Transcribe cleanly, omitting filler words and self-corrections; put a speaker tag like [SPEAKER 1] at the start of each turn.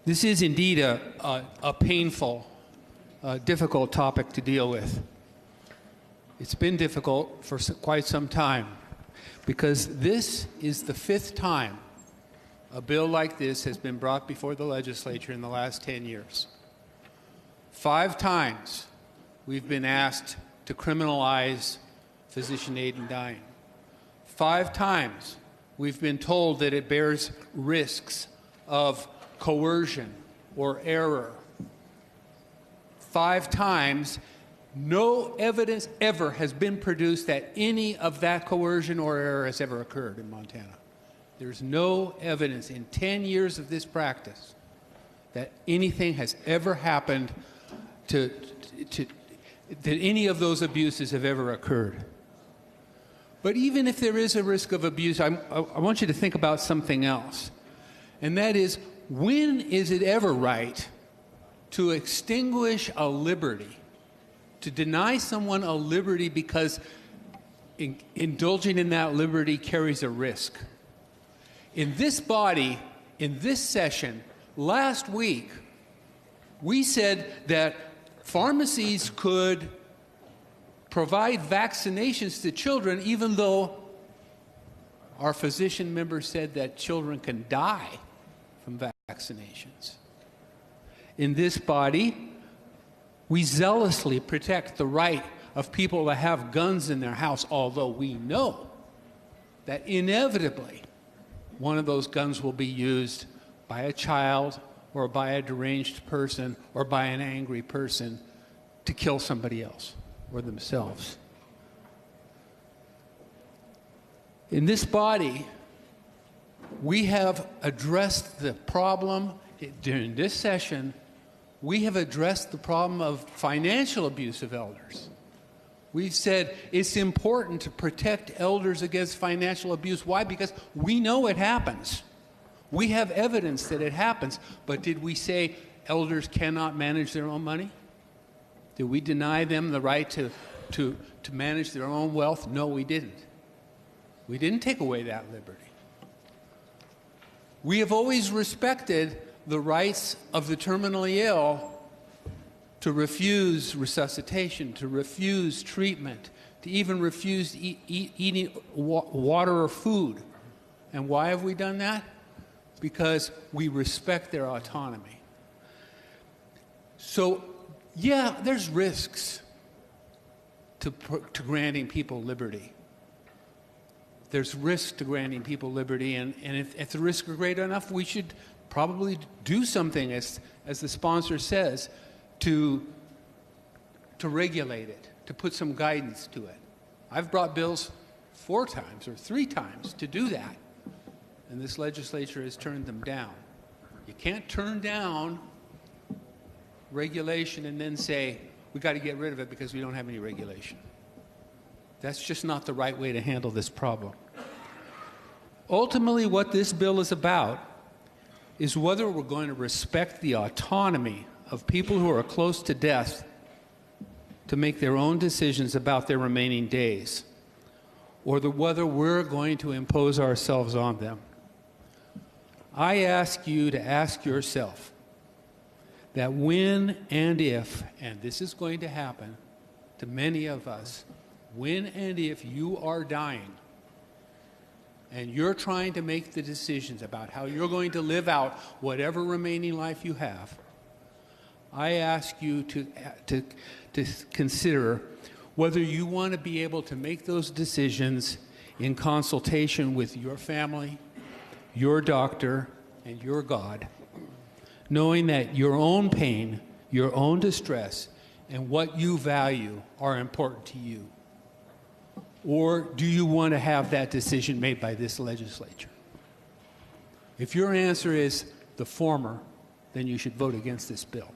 [SPEAKER 1] This is indeed a painful, difficult topic to deal with. It's been difficult for quite some time because this is the 5th time a bill like this has been brought before the legislature in the last 10 years. 5 times we've been asked to criminalize physician aid in dying. 5 times we've been told that it bears risks of coercion or error. 5 times, no evidence ever has been produced that any of that coercion or error has ever occurred in Montana. There's no evidence in 10 years of this practice that anything has ever happened that any of those abuses have ever occurred. But even if there is a risk of abuse, I want you to think about something else. And that is, when is it ever right to extinguish a liberty, to deny someone a liberty because indulging in that liberty carries a risk? In this body, in this session, last week, we said that pharmacies could provide vaccinations to children even though our physician members said that children can die from vaccinations. In this body, we zealously protect the right of people to have guns in their house, although we know that inevitably one of those guns will be used by a child or by a deranged person or by an angry person to kill somebody else or themselves. In this body, we have addressed the problem during this session. We have addressed the problem of financial abuse of elders. We've said it's important to protect elders against financial abuse. Why? Because we know it happens. We have evidence that it happens. But did we say elders cannot manage their own money? Did we deny them the right to manage their own wealth? No, we didn't. We didn't take away that liberty. We have always respected the rights of the terminally ill to refuse resuscitation, to refuse treatment, to even refuse eating water or food. And why have we done that? Because we respect their autonomy. So, yeah, there's risks to granting people liberty. There's risk to granting people liberty, and if the risks are great enough, we should probably do something, as the sponsor says, to regulate it, to put some guidance to it. I've brought bills 4 times or 3 times to do that, and this legislature has turned them down. You can't turn down regulation and then say, we got to get rid of it because we don't have any regulation. That's just not the right way to handle this problem. Ultimately, what this bill is about is whether we're going to respect the autonomy of people who are close to death to make their own decisions about their remaining days, or whether we're going to impose ourselves on them. I ask you to ask yourself that when and if, and this is going to happen to many of us, when and if you are dying and you're trying to make the decisions about how you're going to live out whatever remaining life you have, I ask you to consider whether you want to be able to make those decisions in consultation with your family, your doctor, and your God, knowing that your own pain, your own distress, and what you value are important to you. Or do you want to have that decision made by this legislature? If your answer is the former, then you should vote against this bill.